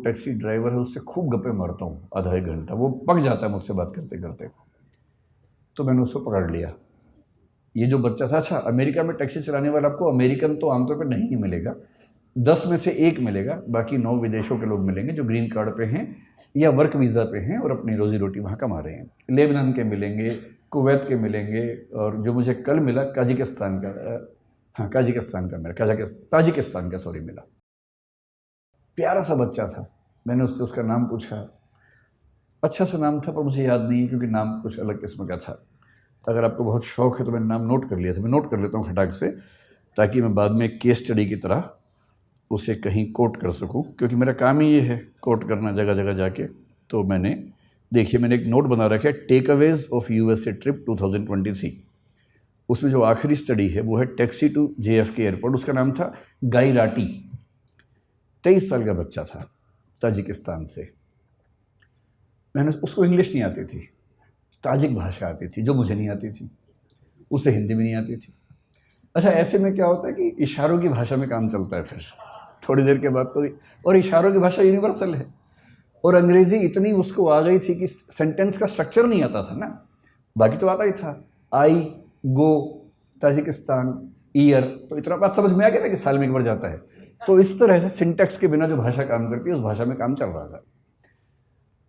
Taxi driver है उससे खूब गप्पे मारता हूँ आधा एक घंटा, वो पक जाता है मुझसे बात करते करते। तो मैंने उसको पकड़ लिया। ये जो बच्चा था, अच्छा अमेरिका में टैक्सी चलाने वाला आपको अमेरिकन तो आमतौर पर नहीं ही मिलेगा, 10 में से 1 मिलेगा, बाकी 9 विदेशों के लोग मिलेंगे जो ग्रीन कार्ड पे हैं या वर्क वीज़ा पे हैं और अपनी रोज़ी रोटी वहाँ कमा रहे हैं। लेबनान के मिलेंगे, कुवैत के मिलेंगे, और जो मुझे कल मिला काजिकिस्तान का, हाँ काजिकिस्तान का मिला, ताजिकिस्तान का सॉरी मिला। प्यारा सा बच्चा था। मैंने उससे उसका नाम पूछा, अच्छा सा नाम था पर मुझे याद नहीं है क्योंकि नाम कुछ अलग किस्म का था। अगर आपको बहुत शौक है तो मैंने नाम नोट कर लिया था, मैं नोट कर लेता हूँ खटाक से, ताकि मैं बाद में केस स्टडी की तरह उसे कहीं कोट कर सकूं, क्योंकि मेरा काम ही ये है कोट करना जगह जगह जाके। तो मैंने देखिए, मैंने एक नोट बना रखा है, टेकअवेज ऑफ यूएसए ट्रिप 2023। उसमें जो आखिरी स्टडी है वो है टैक्सी टू JFK एयरपोर्ट। उसका नाम था गाई राटी, 23 साल का बच्चा था, ताजिकिस्तान से। मैंने उसको इंग्लिश नहीं आती थी, ताजिक भाषा आती थी जो मुझे नहीं आती थी, उसे हिंदी भी नहीं आती थी। अच्छा, ऐसे में क्या होता है कि इशारों की भाषा में काम चलता है फिर थोड़ी देर के बाद तो, और इशारों की भाषा यूनिवर्सल है। और अंग्रेज़ी इतनी उसको आ गई थी कि सेंटेंस का स्ट्रक्चर नहीं आता था ना, बाकी तो आता ही था, आई गो ताजिकिस्तान ईयर, तो इतना बात समझ में आ गया था कि साल में एक बार जाता है। तो इस तरह से सिंटेक्स के बिना जो भाषा काम करती है उस भाषा में काम चल रहा था।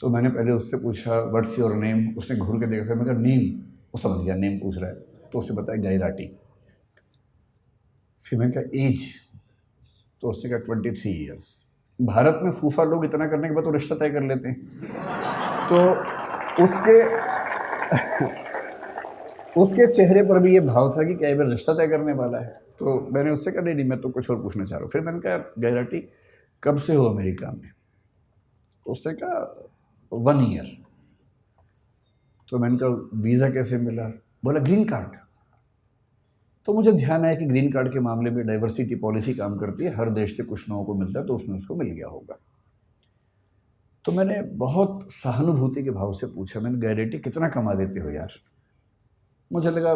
तो मैंने पहले उससे पूछा व्हाट्स योर नेम, उसने घूर के देखा, मैं कहा नेम, वो समझ गया नेम पूछ रहा है, तो उसने बताया गाई राटी। फिर मैंने कहा एज, तो उसने कहा 23 ईयर्स। भारत में फूफा लोग इतना करने के बाद तो रिश्ता तय कर लेते हैं, तो उसके चेहरे पर भी ये भाव था कि क्या ये रिश्ता तय करने वाला है। तो मैंने उससे कहा नहीं मैं तो कुछ और पूछना चाह रहा हूँ। फिर मैंने कहा गैराटी कब से हो अमेरिका में? उसने कहा 1 ईयर। तो मैंने कहा वीज़ा कैसे मिला? बोला ग्रीन कार्ड। तो मुझे ध्यान आया कि ग्रीन कार्ड के मामले में डाइवर्सिटी पॉलिसी काम करती है, हर देश से कुछ लोगों को मिलता है, तो उसमें उसको मिल गया होगा। तो मैंने बहुत सहानुभूति के भाव से पूछा, मैंने गैरेटी कितना कमा देते हो यार? मुझे लगा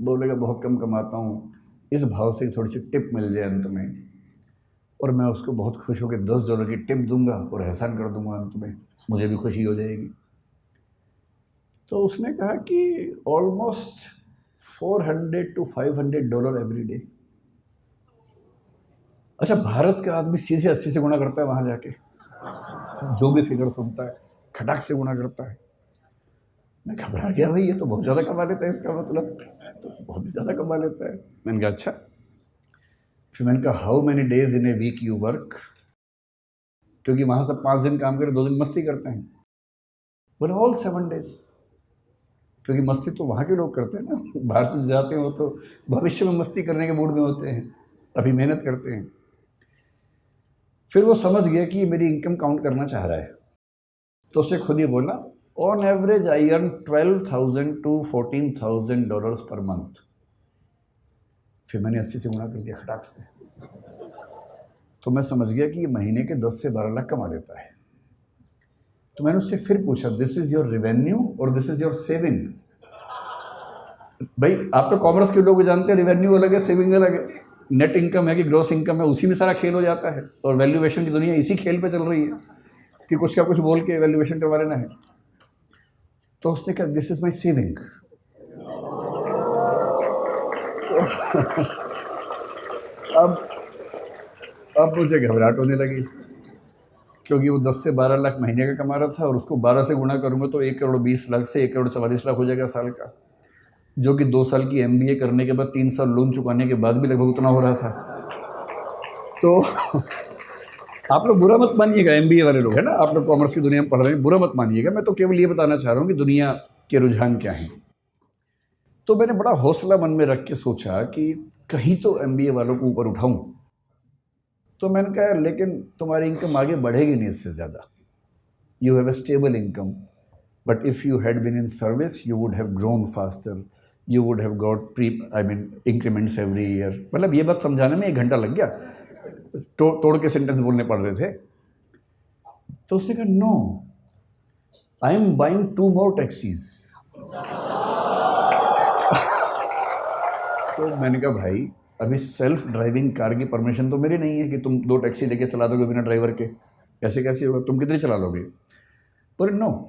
बोलेगा बहुत कम कमाता हूँ, इस भाव से थोड़ी सी टिप मिल जाए अंत में, और मैं उसको बहुत खुश होकर $10 की टिप दूंगा और एहसान कर दूंगा अंत में, मुझे भी खुशी हो जाएगी। तो उसने कहा कि ऑलमोस्ट $400 to $500 एवरी डे। अच्छा, भारत का आदमी सीधे 80 से गुणा करता है वहाँ जाके, जो भी फिगर सुनता है खटाक से गुणा करता है। मैं घबरा गया, भाई ये तो बहुत ज़्यादा कमा लेता है, इसका मतलब तो बहुत ही ज़्यादा कमा लेता है। मैंने कहा अच्छा। फिर मैंने कहा how many days in a week you work? क्योंकि वहाँ सब 5 दिन काम करे, 2 दिन मस्ती करते हैं। बोले ऑल 7 days। क्योंकि मस्ती तो वहाँ के लोग करते हैं ना, बाहर से जाते हो तो भविष्य में मस्ती करने के मूड में होते हैं, अभी मेहनत करते हैं। फिर वो समझ गया कि ये मेरी इनकम काउंट करना चाह रहा है, तो उससे खुद ही बोला on average I earn $12,000 to $14,000 per month. फिर मैंने 80 से गुणा कर दिया खटाक से, तो मैं समझ गया कि ये महीने के 10 से 12 लाख कमा लेता है। तो मैंने उससे फिर पूछा दिस इज योर रेवेन्यू और दिस इज योर सेविंग? भाई आप तो कॉमर्स के लोग जानते हैं, रेवेन्यू अलग है, सेविंग अलग है। नेट इनकम है कि ग्रॉस इनकम है, उसी में सारा खेल हो जाता है, और वैल्यूएशन की दुनिया इसी खेल पे चल रही है कि कुछ का कुछ बोल के वैल्यूएशन करवा लेना है। तो उसने कहा दिस इज माई सेविंग। अब मुझे घबराहट होने लगी, क्योंकि वो 10 से 12 लाख महीने का कमा रहा था, और उसको 12 से गुणा करूँगा तो 1,20,00,000 से 1,44,00,000 हो जाएगा साल का, जो कि 2 साल की MBA करने के बाद 3 साल लोन चुकाने के बाद भी लगभग उतना हो रहा था। तो आप लोग बुरा मत मानिएगा, MBA वाले लोग है ना, आप लोग कॉमर्स की दुनिया में पढ़ रहे हैं, बुरा मत मानिएगा, मैं तो केवल ये बताना चाह रहा हूँ कि दुनिया के रुझान क्या हैं। तो मैंने बड़ा हौसला मन में रख के सोचा कि कहीं तो MBA वालों को ऊपर उठाऊं। तो मैंने कहा लेकिन तुम्हारी इनकम आगे बढ़ेगी नहीं इससे ज़्यादा, you have a stable income, but if you had been in service you would have grown faster, you would have got increments every year. मतलब ये बात समझाने में 1 घंटा लग गया, तोड़ के सेंटेंस बोलने पड़ रहे थे। तो उसने कहा no, I am buying 2 more taxis. तो मैंने कहा भाई अभी सेल्फ ड्राइविंग कार की परमिशन तो मेरी नहीं है कि तुम 2 टैक्सी लेके चला दोगे बिना ड्राइवर के, ऐसे कैसे होगा, तुम कितने चला लोगे? पर no,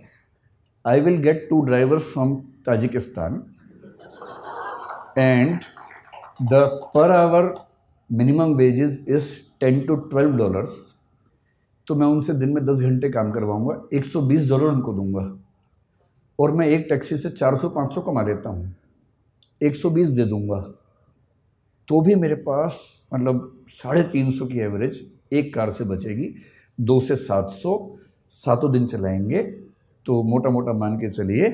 I will get 2 drivers from Tajikistan and the per hour minimum wages is $10 to $12। तो मैं उनसे दिन में 10 घंटे काम करवाऊंगा, $120 उनको दूंगा, और मैं एक टैक्सी से 400-500 कमा लेता हूँ, 120 दे दूंगा, तो भी मेरे पास मतलब 350 की एवरेज एक कार से बचेगी। 2 से 700, 7 दिन चलाएंगे, तो मोटा मोटा मान के चलिए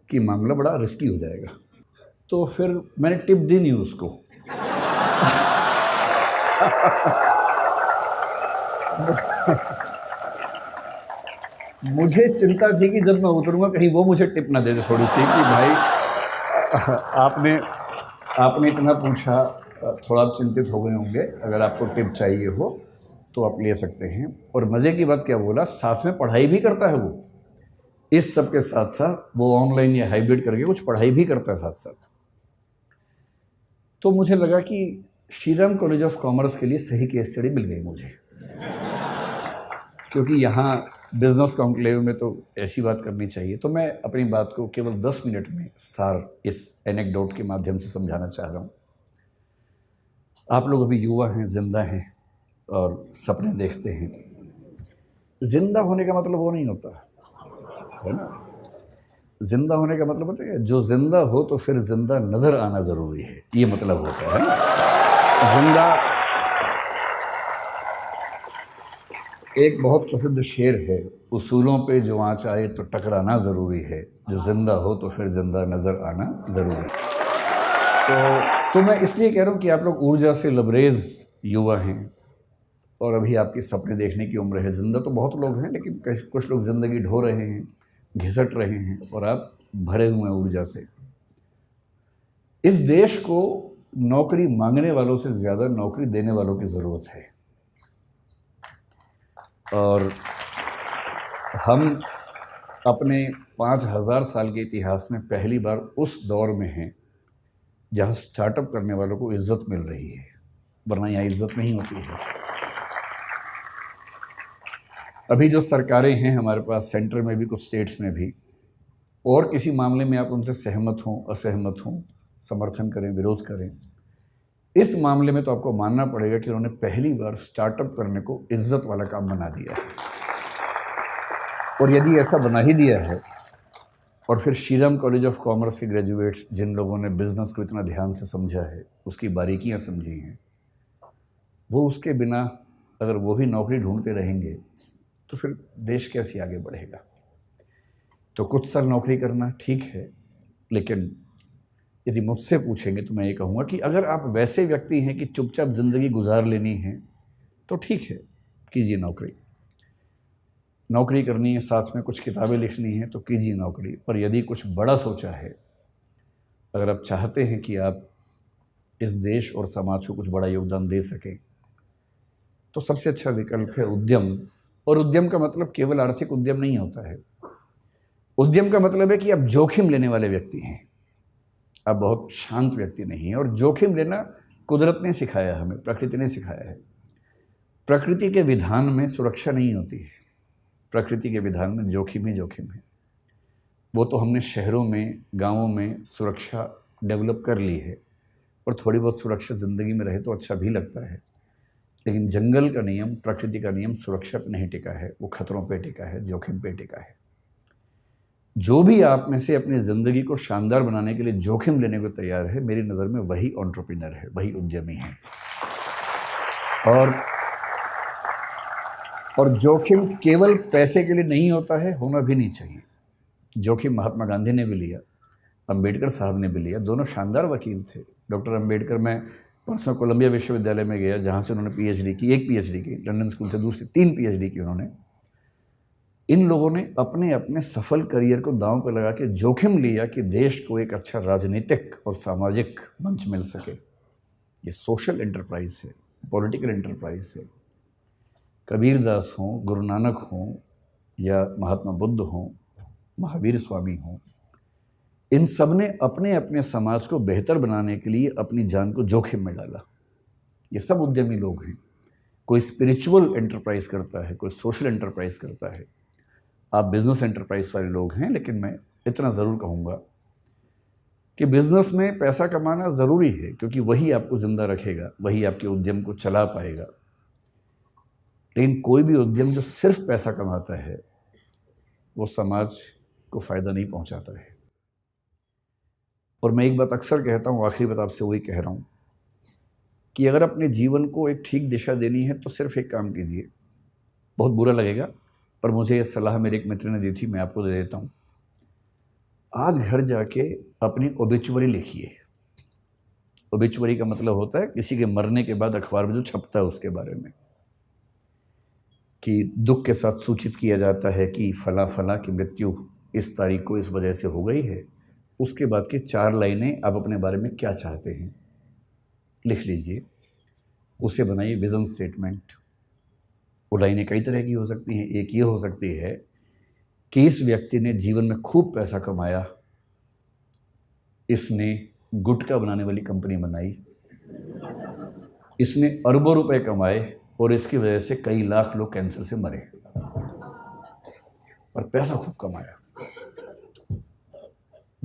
कि मामला बड़ा रिस्की हो जाएगा। तो फिर मैंने टिप दी नहीं उसको। मुझे चिंता थी कि जब मैं उतरूंगा कहीं वो मुझे टिप ना दे दे थोड़ी सी, कि भाई आपने इतना पूछा, थोड़ा आप चिंतित हो गए होंगे, अगर आपको टिप चाहिए हो तो आप ले सकते हैं। और मज़े की बात क्या बोला, साथ में पढ़ाई भी करता है वो, इस सब के साथ साथ वो ऑनलाइन या हाइब्रिड करके कुछ पढ़ाई भी करता है साथ साथ। तो मुझे लगा कि श्रीराम कॉलेज ऑफ कॉमर्स के लिए सही केस स्टडी मिल गई मुझे, क्योंकि यहाँ बिजनेस कॉन्क्लेव में तो ऐसी बात करनी चाहिए। तो मैं अपनी बात को केवल 10 मिनट में सार इस एनेक्डोट के माध्यम से समझाना चाह रहा हूँ। आप लोग अभी युवा हैं, जिंदा हैं और सपने देखते हैं। जिंदा होने का मतलब वो नहीं होता है ना, जिंदा होने का मतलब होता है जो जिंदा हो तो फिर जिंदा नजर आना जरूरी है, ये मतलब होता है ना। जिंदा, एक बहुत प्रसिद्ध शेर है, उसूलों पे जो आँच आए तो टकराना ज़रूरी है, जो ज़िंदा हो तो फिर ज़िंदा नज़र आना ज़रूरी है। तो मैं इसलिए कह रहा हूँ कि आप लोग ऊर्जा से लबरेज युवा हैं और अभी आपकी सपने देखने की उम्र है। ज़िंदा तो बहुत लोग हैं, लेकिन कुछ लोग ज़िंदगी ढो रहे हैं, घिसट रहे हैं, और आप भरे हुए हैं ऊर्जा से। इस देश को नौकरी मांगने वालों से ज़्यादा नौकरी देने वालों की ज़रूरत है, और हम अपने 5000 साल के इतिहास में पहली बार उस दौर में हैं जहाँ स्टार्टअप करने वालों को इज्जत मिल रही है, वरना यहाँ इज्जत नहीं होती है। अभी जो सरकारें हैं हमारे पास, सेंटर में भी, कुछ स्टेट्स में भी, और किसी मामले में आप उनसे सहमत हों, असहमत हों, समर्थन करें, विरोध करें, इस मामले में तो आपको मानना पड़ेगा कि उन्होंने पहली बार स्टार्टअप करने को इज्जत वाला काम बना दिया है। और यदि ऐसा बना ही दिया है, और फिर श्रीराम कॉलेज ऑफ कॉमर्स के ग्रेजुएट्स जिन लोगों ने बिजनेस को इतना ध्यान से समझा है, उसकी बारीकियां समझी हैं, वो उसके बिना अगर वो भी नौकरी ढूंढते रहेंगे तो फिर देश कैसे आगे बढ़ेगा। तो कुछ साल नौकरी करना ठीक है, लेकिन यदि मुझसे पूछेंगे तो मैं ये कहूँगा कि अगर आप वैसे व्यक्ति हैं कि चुपचाप ज़िंदगी गुजार लेनी है तो ठीक है, कीजिए नौकरी। नौकरी करनी है, साथ में कुछ किताबें लिखनी है तो कीजिए नौकरी। पर यदि कुछ बड़ा सोचा है, अगर आप चाहते हैं कि आप इस देश और समाज को कुछ बड़ा योगदान दे सकें, तो सबसे अच्छा विकल्प है उद्यम। और उद्यम का मतलब केवल आर्थिक उद्यम नहीं होता है। उद्यम का मतलब है कि आप जोखिम लेने वाले व्यक्ति हैं, आप बहुत शांत व्यक्ति नहीं हैं। और जोखिम लेना कुदरत ने सिखाया हमें, प्रकृति ने सिखाया है। प्रकृति के विधान में सुरक्षा नहीं होती है, प्रकृति के विधान में जोखिम ही जोखिम है। वो तो हमने शहरों में, गांवों में सुरक्षा डेवलप कर ली है, और थोड़ी बहुत सुरक्षा ज़िंदगी में रहे तो अच्छा भी लगता है, लेकिन जंगल का नियम, प्रकृति का नियम सुरक्षा पर नहीं टिका है, वो खतरों पे टिका है, जोखिम पे टिका है। जो भी आप में से अपनी ज़िंदगी को शानदार बनाने के लिए जोखिम लेने को तैयार है, मेरी नज़र में वही एंटरप्रेन्योर है, वही उद्यमी है। और जोखिम केवल पैसे के लिए नहीं होता है, होना भी नहीं चाहिए। जोखिम महात्मा गांधी ने भी लिया, अंबेडकर साहब ने भी लिया, दोनों शानदार वकील थे। डॉक्टर अंबेडकर, मैं परसों कोलंबिया विश्वविद्यालय में गया जहाँ से उन्होंने पीएचडी की, एक पीएचडी की, लंदन स्कूल से दूसरी 3 पीएचडी की उन्होंने। इन लोगों ने अपने अपने सफल करियर को दांव पर लगा के जोखिम लिया कि देश को एक अच्छा राजनीतिक और सामाजिक मंच मिल सके। ये सोशल एंटरप्राइज है, पॉलिटिकल एंटरप्राइज है। कबीरदास हों, गुरु नानक हों, या महात्मा बुद्ध हों, महावीर स्वामी हों, इन सब ने अपने अपने समाज को बेहतर बनाने के लिए अपनी जान को जोखिम में डाला। ये सब उद्यमी लोग हैं। कोई स्पिरिचुअल एंटरप्राइज करता है, कोई सोशल एंटरप्राइज करता है। आप बिजनेस एंटरप्राइज वाले लोग हैं, लेकिन मैं इतना ज़रूर कहूँगा कि बिजनेस में पैसा कमाना ज़रूरी है, क्योंकि वही आपको ज़िंदा रखेगा, वही आपके उद्यम को चला पाएगा। लेकिन कोई भी उद्यम जो सिर्फ पैसा कमाता है वो समाज को फ़ायदा नहीं पहुंचाता है। और मैं एक बात अक्सर कहता हूँ, आखिरी बात आपसे वही कह रहा हूँ कि अगर अपने जीवन को एक ठीक दिशा देनी है तो सिर्फ एक काम कीजिए। बहुत बुरा लगेगा, पर मुझे ये सलाह मेरे एक मित्र ने दी थी, मैं आपको दे देता हूँ। आज घर जाके अपनी ओबिचुअरी लिखिए। ओबिचुअरी का मतलब होता है किसी के मरने के बाद अखबार में जो छपता है उसके बारे में, कि दुख के साथ सूचित किया जाता है कि फला फला की मृत्यु इस तारीख को इस वजह से हो गई है। उसके बाद की 4 लाइनें आप अपने बारे में क्या चाहते हैं लिख लीजिए, उसे बनाइए विज़न स्टेटमेंट। वो लाइनें कई तरह की हो सकती हैं। एक ये हो सकती है कि इस व्यक्ति ने जीवन में खूब पैसा कमाया, इसने गुटखा बनाने वाली कंपनी बनाई, इसने अरबों रुपए कमाए और इसकी वजह से कई लाख लोग कैंसर से मरे, पर पैसा खूब कमाया।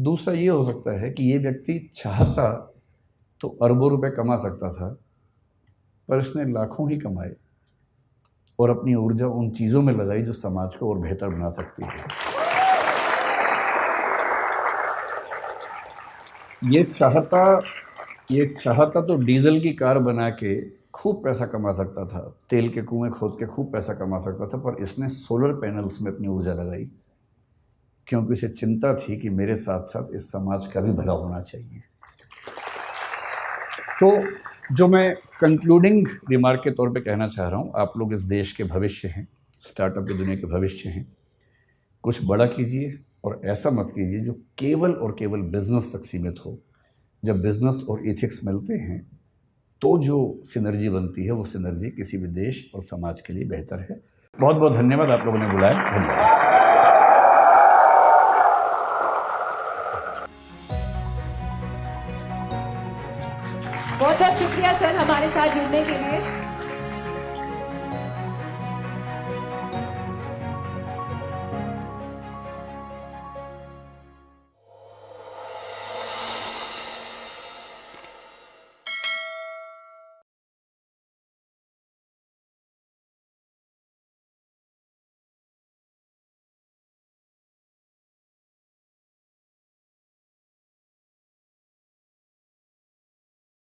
दूसरा ये हो सकता है कि ये व्यक्ति चाहता तो अरबों रुपए कमा सकता था, पर इसने लाखों ही कमाए और अपनी ऊर्जा उन चीज़ों में लगाई जो समाज को और बेहतर बना सकती है। ये चाहता तो डीजल की कार बना के खूब पैसा कमा सकता था, तेल के कुएं खोद के खूब पैसा कमा सकता था, पर इसने सोलर पैनल्स में अपनी ऊर्जा लगाई, क्योंकि उसे चिंता थी कि मेरे साथ साथ इस समाज का भी भला होना चाहिए। तो जो मैं कंक्लूडिंग रिमार्क के तौर पे कहना चाह रहा हूँ, आप लोग इस देश के भविष्य हैं, स्टार्टअप की दुनिया के भविष्य हैं। कुछ बड़ा कीजिए और ऐसा मत कीजिए जो केवल और केवल बिजनेस तक सीमित हो। जब बिजनेस और एथिक्स मिलते हैं तो जो सिनर्जी बनती है, वो सिनर्जी किसी भी देश और समाज के लिए बेहतर है। बहुत बहुत धन्यवाद, आप लोगों ने बुलाया। धन्यवाद। बहुत बहुत शुक्रिया सर हमारे साथ जुड़ने के लिए।